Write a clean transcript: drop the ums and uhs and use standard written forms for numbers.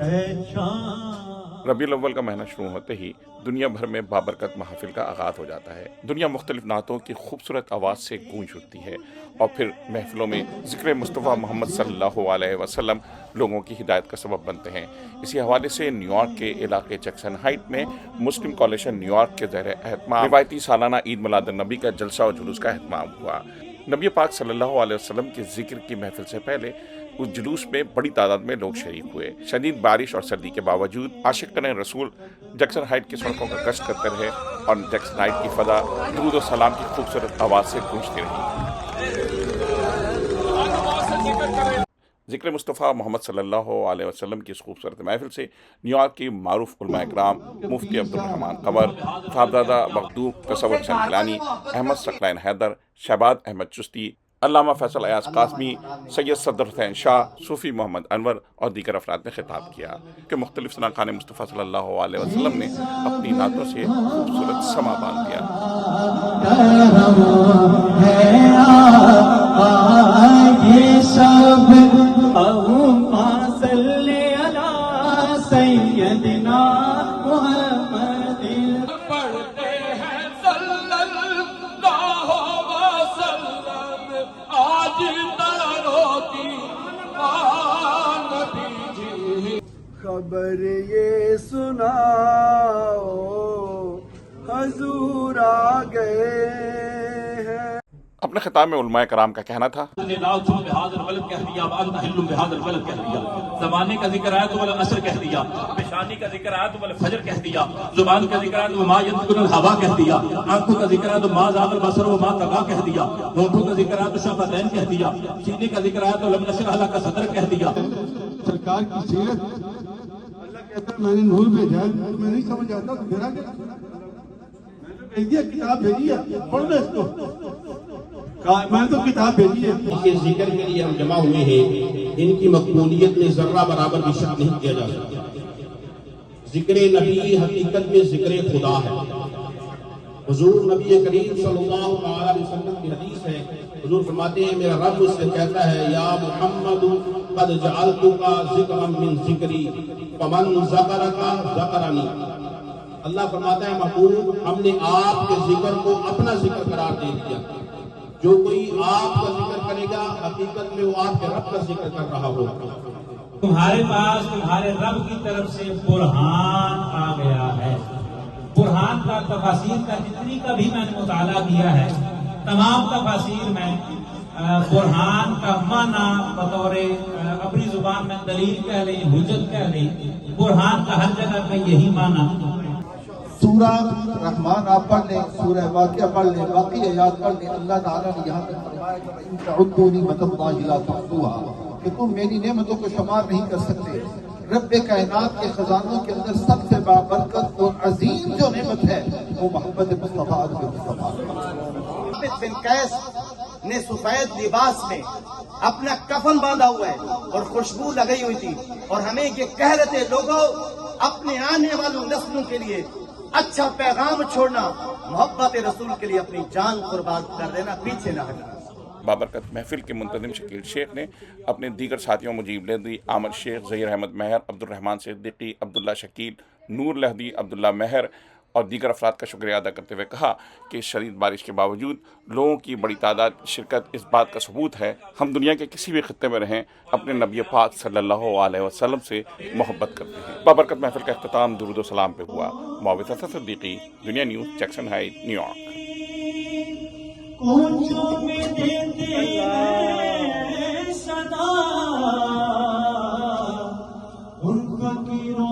ربیع الاول کا مہینہ شروع ہوتے ہی دنیا بھر میں بابرکت محافل کا آغاز ہو جاتا ہے۔ دنیا مختلف نعتوں کی خوبصورت آواز سے گونج اٹھتی ہے اور پھر محفلوں میں ذکر مصطفیٰ محمد صلی اللہ علیہ وسلم لوگوں کی ہدایت کا سبب بنتے ہیں۔ اسی حوالے سے نیو یارک کے علاقے جیکسن ہائٹ میں مسلم کالیشن نیو یارک کے زیر اہتمام روایتی سالانہ عید میلاد النبی کا جلسہ و جلوس کا اہتمام ہوا۔ نبی پاک صلی اللہ علیہ وسلم کے ذکر کی محفل سے پہلے اس جلوس میں بڑی تعداد میں لوگ شریک ہوئے۔ شدید بارش اور سردی کے باوجود عاشقان رسول جیکسن ہائٹ کی سڑکوں کا گشت کرتے رہے اور جیکسن ہائٹ کی فضا درود و سلام کی خوبصورت آواز سے گونجتی رہی۔ ذکر مصطفیٰ محمد صلی اللہ علیہ وسلم کی اس خوبصورت محفل سے نیو یارک کی معروف علماء اکرام مفتی عبدالرحمان قمر، صاحبزادہ مخدوم تصور حسین گیلانی، احمد ثقلین حیدر، شہباز احمد چشتی، علامہ فیصل ایاز قاسمی، سید صدر حسین شاہ، صوفی محمد انور اور دیگر افراد نے خطاب کیا کہ مختلف ثناخوان مصطفیٰ صلی اللہ علیہ وسلم نے اپنی نعتوں سے خوبصورت سما باندھ دیا۔ خبر یہ سناؤ حضور آ گئے ہیں۔ اپنے خطاب میں علماء کرام کا کہنا تھا زمانے کا ذکر آیا تو بولا عصر کہہ دیا، پیشانی کا ذکر آیا تو بولا فجر کہہ دیا، زبان کا ذکر آیا تو ما ینطق الہوا کہہ دیا، آنکھوں کا ذکر آیا تو ما زاغ البصر وما طغى کہہ دیا، ہونٹوں کا ذکر آیا تو شفتین کہہ دیا، سینے کا ذکر آیا تو لم نشرح لک صدرک کہہ دیا۔ سرکار کی سیرت اللہ کہتا ہے میں نے نور بھیجا ہے، میں نہیں سمجھ آتا تو میرا کیا، میں نے بھیج دیا کتاب بھیجی ہے پڑھ لے اس کو، میں تو کتاب بھیجی ہے۔ ان کے ذکر کے لیے ہم جمع ہوئے ہیں، ان کی مقبولیت میں ذرہ برابر بھی شک نہیں کیا جا سکتا۔ ذکر نبی حقیقت میں ذکر خدا ہے۔ حضور نبی کریم صلی اللہ علیہ وسلم کی حدیث ہے، حضور فرماتے ہیں میرا رب مجھ سے کہتا ہے یا محمد قد جعلتک ذکرا من ذکری فمن ذکرک ذکرنی۔ اللہ فرماتا ہے محبوب ہم نے آپ کے ذکر کو اپنا ذکر قرار دے دیا، جو کوئی آپ کا ذکر کرے گا حقیقت میں وہ آپ کے رب کا ذکر کر رہا ہوگا۔ تمہارے پاس تمہارے رب کی طرف سے برہان آ گیا ہے۔ برہان کا تفاسیر کا جتنی کا بھی میں نے مطالعہ کیا ہے، تمام تفاسیر میں برہان کا معنی بطور اپنی زبان میں دلیل کہہ لیں، حجت کہہ لیں، برہان کا ہر جگہ پہ یہی معنی۔ سورہ رحمان آپ پڑھ لیں، سورہ واقعہ پڑھ لیں، باقی آیات پڑھ لیں۔ اللہ تعالیٰ نے یہاں تک فرمایا کہ ان تعدوا نعمت اللہ لا تحصوها، کہ تم میری نعمتوں کو شمار نہیں کر سکتے۔ رب کائنات کے خزانوں کے اندر سب سے بابرکت اور عظیم جو نعمت ہے وہ محبت مصطفیٰ بن قیس نے سفید لباس میں اپنا کفن باندھا ہوا ہے اور خوشبو لگئی ہوئی تھی، اور ہمیں یہ کہہ رہے تھے لوگوں اپنے آنے والوں نسلوں کے لیے اچھا پیغام چھوڑنا، محبت رسول کے لیے اپنی جان قربان کر دینا، پیچھے نہ ہٹنا۔ بابرکت محفل کے منتظم شکیل شیخ نے اپنے دیگر ساتھیوں مجیب لہدی، عامر شیخ، ظہیر احمد مہر، عبدالرحمان صدیقی، عبداللہ شکیل، نور لہدی، عبداللہ مہر اور دیگر افراد کا شکریہ ادا کرتے ہوئے کہا کہ شدید بارش کے باوجود لوگوں کی بڑی تعداد شرکت اس بات کا ثبوت ہے ہم دنیا کے کسی بھی خطے میں رہیں اپنے نبی پاک صلی اللہ علیہ وسلم سے محبت کرتے ہیں۔ بابرکت محفل کا اختتام درود و سلام پہ ہوا۔ معاوض Hassan Siddiqui, Dunya News, Jackson Heights, New York. ان فقیروں